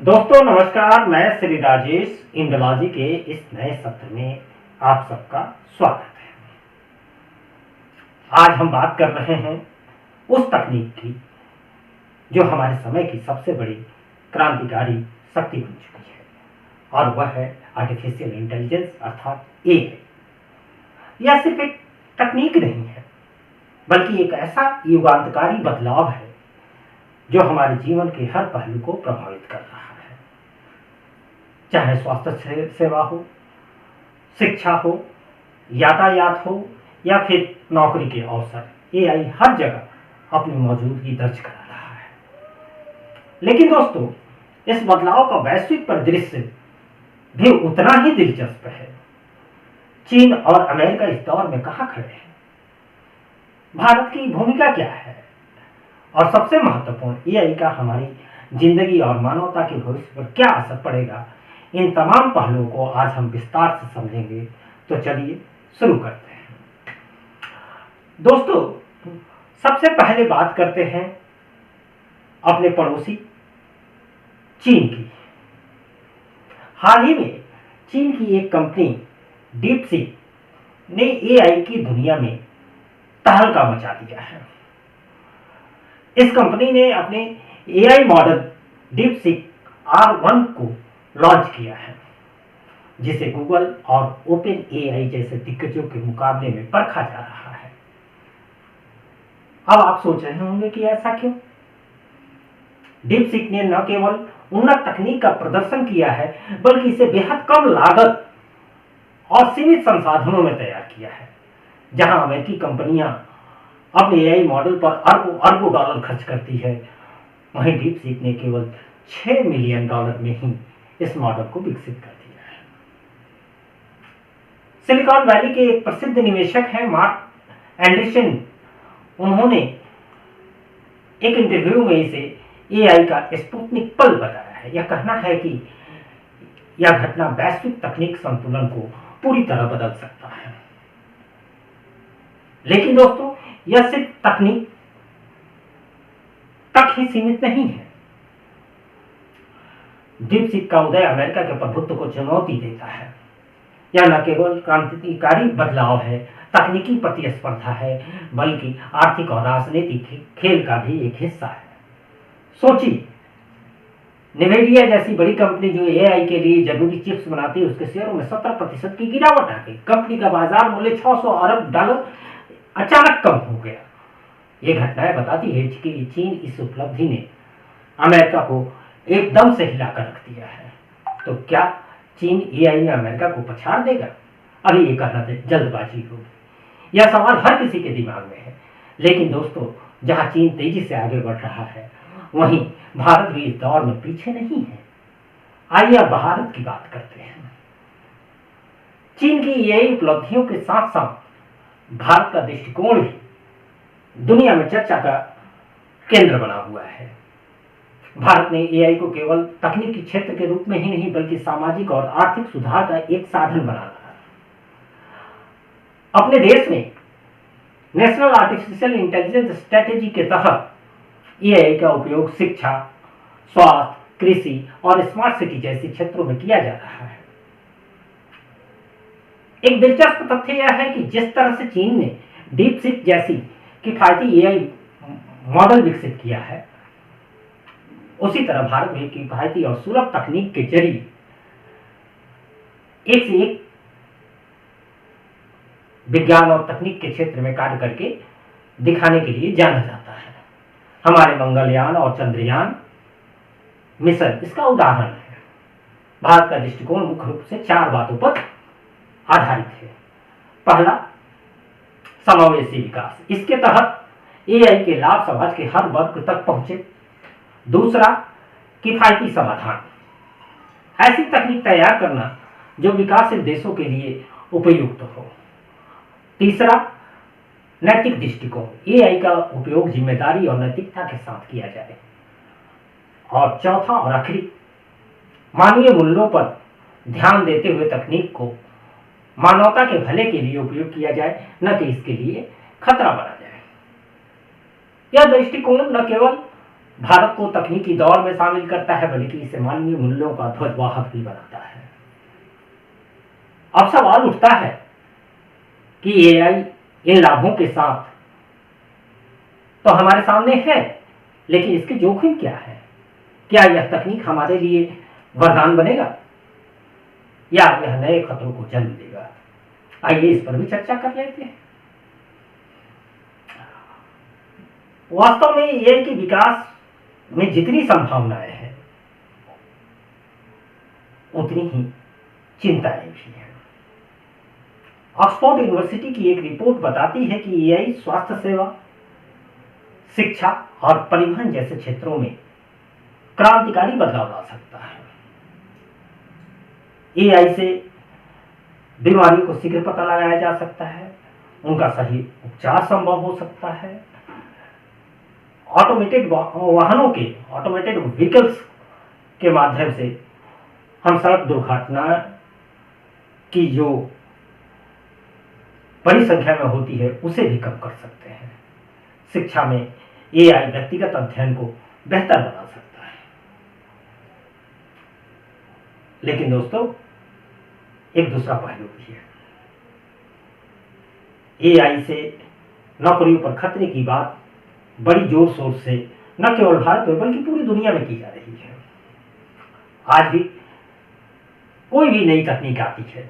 दोस्तों नमस्कार, मैं श्री राजेश इंडोलॉजी के इस नए सत्र में आप सबका स्वागत है। आज हम बात कर रहे हैं उस तकनीक की जो हमारे समय की सबसे बड़ी क्रांतिकारी शक्ति बन चुकी है और वह है आर्टिफिशियल इंटेलिजेंस अर्थात एआई। यह सिर्फ एक तकनीक नहीं है बल्कि एक ऐसा युगांतकारी बदलाव है जो हमारे जीवन के हर पहलू को प्रभावित कर रहा है। चाहे स्वास्थ्य सेवा हो, शिक्षा हो, यातायात हो या फिर नौकरी के अवसर, एआई हर जगह अपनी मौजूदगी दर्ज करा रहा है। लेकिन दोस्तों, इस बदलाव का वैश्विक परिदृश्य भी उतना ही दिलचस्प है। चीन और अमेरिका इस दौर में कहां खड़े हैं? भारत की भूमिका क्या है? और सबसे महत्वपूर्ण, एआई का हमारी जिंदगी और मानवता के भविष्य पर क्या असर पड़ेगा? इन तमाम पहलुओं को आज हम विस्तार से समझेंगे। तो चलिए शुरू करते हैं। दोस्तों, सबसे पहले बात करते हैं अपने पड़ोसी चीन की। हाल ही में चीन की एक कंपनी डीपसीक ने एआई की दुनिया में तहलका मचा दिया है। इस कंपनी ने अपने एआई मॉडल डीपसीक R1 को लॉन्च किया है, जिसे गूगल और ओपन एआई जैसे दिग्गजों के मुकाबले में परखा जा रहा है। अब आप सोच रहे होंगे कि ऐसा क्यों? डीपसीक ने न केवल उन्नत तकनीक का प्रदर्शन किया है बल्कि इसे बेहद कम लागत और सीमित संसाधनों में तैयार किया है। जहां अमेरिकी कंपनियां अपने एआई मॉडल पर अरबों अरबों डॉलर खर्च करती है, वहीं डीपसीक ने केवल $6 मिलियन में ही इस मॉडल को विकसित कर दिया है। सिलिकॉन वैली के एक प्रसिद्ध निवेशक हैं मार्क एंडरसन। उन्होंने एक इंटरव्यू में इसे एआई का स्पुतनिक पल बताया है। यह कहना है कि यह घटना वैश्विक तकनीक संतुलन को पूरी तरह बदल सकता है। लेकिन दोस्तों, यह सिर्फ तकनीक तक ही सीमित नहीं है। डीपसीक का उदय अमेरिका के प्रभुत्व को चुनौती देता है। यह न केवल क्रांतिकारी बदलाव है, तकनीकी प्रतिस्पर्धा है, बल्कि आर्थिक और राजनीतिक खेल का भी एक हिस्सा है। सोचिए, निवेडिया जैसी बड़ी कंपनी जो एआई के लिए जरूरी चिप्स बनाती है, उसके शेयरों में 70% की गिरावट आ गई। कंपनी का बाजार मूल्य $600 अरब अचानक कम हो गया। ये घटनाएं बताती है कि चीन इस उपलब्धि ने अमेरिका को एकदम से हिलाकर रख दिया है। तो क्या चीन एआई में अमेरिका को पछाड़ देगा? अभी ये कहना जल्दबाजी होगी। यह सवाल हर किसी के दिमाग में है। लेकिन दोस्तों, जहां चीन तेजी से आगे बढ़ रहा है, वहीं भारत भी इस दौर में पीछे नहीं है। आइए अब भारत की बात करते हैं। चीन की एआई उपलब्धियों के साथ साथ भारत का दृष्टिकोण भी दुनिया में चर्चा का केंद्र बना हुआ है। भारत ने एआई को केवल तकनीकी क्षेत्र के रूप में ही नहीं बल्कि सामाजिक और आर्थिक सुधार का एक साधन बना रखा है। अपने देश में नेशनल आर्टिफिशियल इंटेलिजेंस स्ट्रेटेजी के तहत एआई का उपयोग शिक्षा, स्वास्थ्य, कृषि और स्मार्ट सिटी जैसे क्षेत्रों में किया जा रहा है। एक दिलचस्प तथ्य यह है कि जिस तरह से चीन ने डीपसीक जैसी किफायती एआई मॉडल विकसित किया है, उसी तरह भारत में किफायती और सुलभ तकनीक के जरिए एक से एक विज्ञान और तकनीक के क्षेत्र में कार्य करके दिखाने के लिए जाना जाता है। हमारे मंगलयान और चंद्रयान मिशन इसका उदाहरण है। भारत का दृष्टिकोण मुख्य रूप से 4 बातों पर आधारित है। पहला, समावेशी विकास। इसके तहत एआई के लाभ समाज के हर वर्ग तक पहुंचे। दूसरा, किफायती समाधान। ऐसी तकनीक तैयार करना जो विकासशील देशों के लिए उपयुक्त हो। तीसरा, नैतिक दृष्टिकोण। एआई का उपयोग जिम्मेदारी और नैतिकता के साथ किया जाए। और चौथा और आखिरी, मानवीय मूल्यों पर ध्यान देते हुए तकनीक को मानवता के भले के लिए उपयोग किया जाए, न कि इसके लिए खतरा बना जाए। यह दृष्टिकोण न केवल भारत को तकनीकी दौर में शामिल करता है, बल्कि इसे मानवीय मूल्यों का ध्वजवाहक भी बनाता है। अब सवाल उठता है कि एआई इन लाभों के साथ तो हमारे सामने है, लेकिन इसके जोखिम क्या है? क्या यह तकनीक हमारे लिए वरदान बनेगा या यह नए खतरों को जन्म देगा? आइए इस पर भी चर्चा कर लेते हैं। वास्तव में एआई के विकास में जितनी संभावनाएं हैं उतनी ही चिंताएं भी हैं। ऑक्सफोर्ड यूनिवर्सिटी की एक रिपोर्ट बताती है कि एआई स्वास्थ्य सेवा, शिक्षा और परिवहन जैसे क्षेत्रों में क्रांतिकारी बदलाव ला सकता है। एआई से बीमारियों को शीघ्र पता लगाया जा सकता है, उनका सही उपचार संभव हो सकता है। ऑटोमेटेड वाहनों के, ऑटोमेटेड व्हीकल्स के माध्यम से हम सड़क दुर्घटना की जो बड़ी संख्या में होती है उसे भी कम कर सकते हैं। शिक्षा में एआई व्यक्तिगत अध्ययन को बेहतर बना सकता है। लेकिन दोस्तों, एक दूसरा पहलू भी है। एआई से नौकरियों पर खतरे की बात बड़ी जोर शोर से न केवल भारत में बल्कि पूरी दुनिया में की जा रही है। आज भी कोई भी नई तकनीक आती है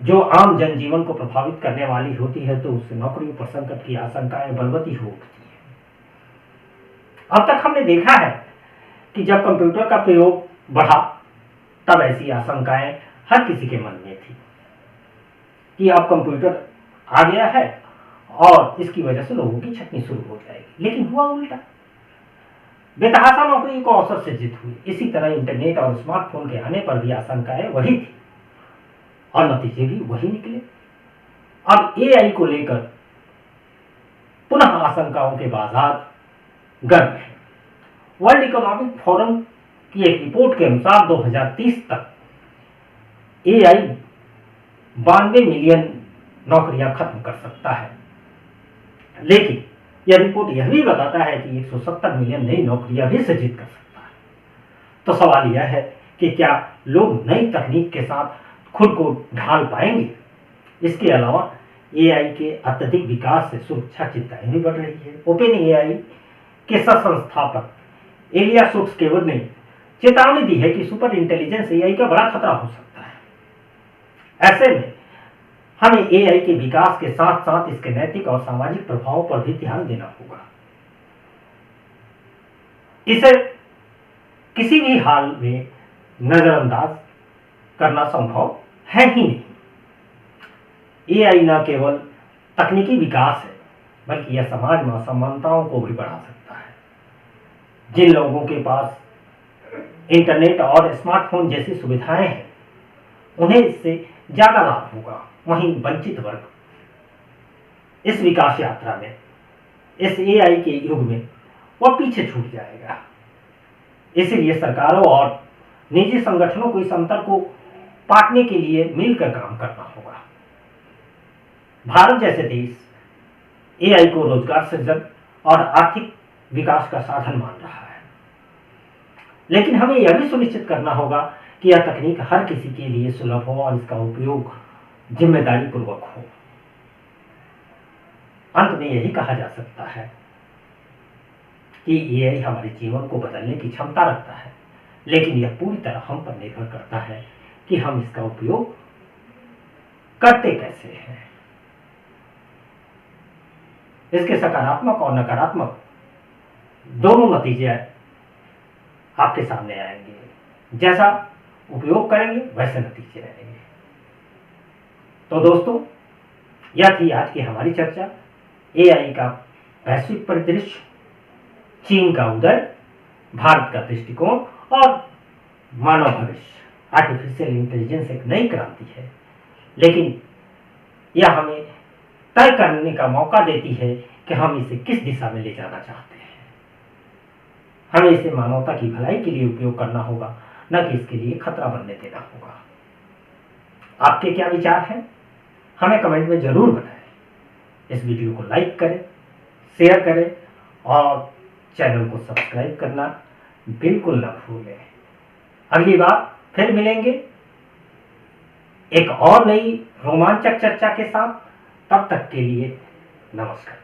जो आम जनजीवन को प्रभावित करने वाली होती है तो उससे नौकरियों पर संकट की आशंकाएं बलवती हो उठती है। अब तक हमने देखा है कि जब कंप्यूटर का प्रयोग बढ़ा तब ऐसी आशंकाएं हर किसी के मन में थी कि अब कंप्यूटर आ गया है और इसकी वजह से लोगों की छटनी शुरू हो जाएगी। लेकिन हुआ उल्टा, बेतहाशा नौकरी को अवसर सृजित हुई। इसी तरह इंटरनेट और स्मार्टफोन के आने पर भी आशंकाएं वही थी और नतीजे भी वही निकले। अब एआई को लेकर पुनः आशंकाओं के बाजार गर्म है। वर्ल्ड इकोनॉमिक फोरम की एक रिपोर्ट के अनुसार 2030 तक एआई 92 मिलियन नौकरियां खत्म कर सकता है। लेकिन यह रिपोर्ट यह भी बताता है कि 170 मिलियन नई नौकरियां भी सृजित कर सकता है। तो सवाल यह है कि क्या लोग नई तकनीक के साथ खुद को ढाल पाएंगे? इसके अलावा एआई के अत्यधिक विकास से सुरक्षा चिंताएं भी बढ़ रही है। ओपन एआई के सह संस्थापक एलिया सुट्सकेवर ने चेतावनी दी है कि सुपर इंटेलिजेंस एआई का बड़ा खतरा हो सकता है। ऐसे में हमें एआई के विकास के साथ साथ इसके नैतिक और सामाजिक प्रभावों पर भी ध्यान देना होगा। इसे किसी भी हाल में नजरअंदाज करना संभव है ही नहीं। एआई न केवल तकनीकी विकास है बल्कि यह समाज में असमानताओं को भी बढ़ा सकता है। जिन लोगों के पास इंटरनेट और स्मार्टफोन जैसी सुविधाएं हैं उन्हें इससे ज्यादा लाभ होगा, वहीं वंचित वर्ग इस विकास यात्रा में, इस एआई के युग में वह पीछे छूट जाएगा। इसलिए सरकारों और निजी संगठनों को इस अंतर को पाटने के लिए मिलकर काम करना होगा। भारत जैसे देश एआई को रोजगार सृजन और आर्थिक विकास का साधन मान रहा है, लेकिन हमें यह भी सुनिश्चित करना होगा कि यह तकनीक हर किसी के लिए सुलभ हो और इसका उपयोग जिम्मेदारी पूर्वक हो। अंत में यही कहा जा सकता है कि एआई हमारे जीवन को बदलने की क्षमता रखता है, लेकिन यह पूरी तरह हम पर निर्भर करता है कि हम इसका उपयोग करते कैसे हैं। इसके सकारात्मक और नकारात्मक दोनों नतीजे आपके सामने आएंगे। जैसा उपयोग करेंगे वैसे नतीजे रहेंगे। तो दोस्तों, यह थी आज की हमारी चर्चा। एआई का वैश्विक परिदृश्य, चीन का उदय, भारत का दृष्टिकोण और मानव भविष्य। आर्टिफिशियल इंटेलिजेंस एक नई क्रांति है, लेकिन यह हमें तय करने का मौका देती है कि हम इसे किस दिशा में ले जाना चाहते हैं। हमें इसे मानवता की भलाई के लिए उपयोग करना होगा, न कि इसके लिए खतरा बनने देना होगा। आपके क्या विचार हैं? हमें कमेंट में जरूर बताएं। इस वीडियो को लाइक करें, शेयर करें और चैनल को सब्सक्राइब करना बिल्कुल ना भूलें। अगली बार फिर मिलेंगे एक और नई रोमांचक चर्चा के साथ। तब तक के लिए नमस्कार।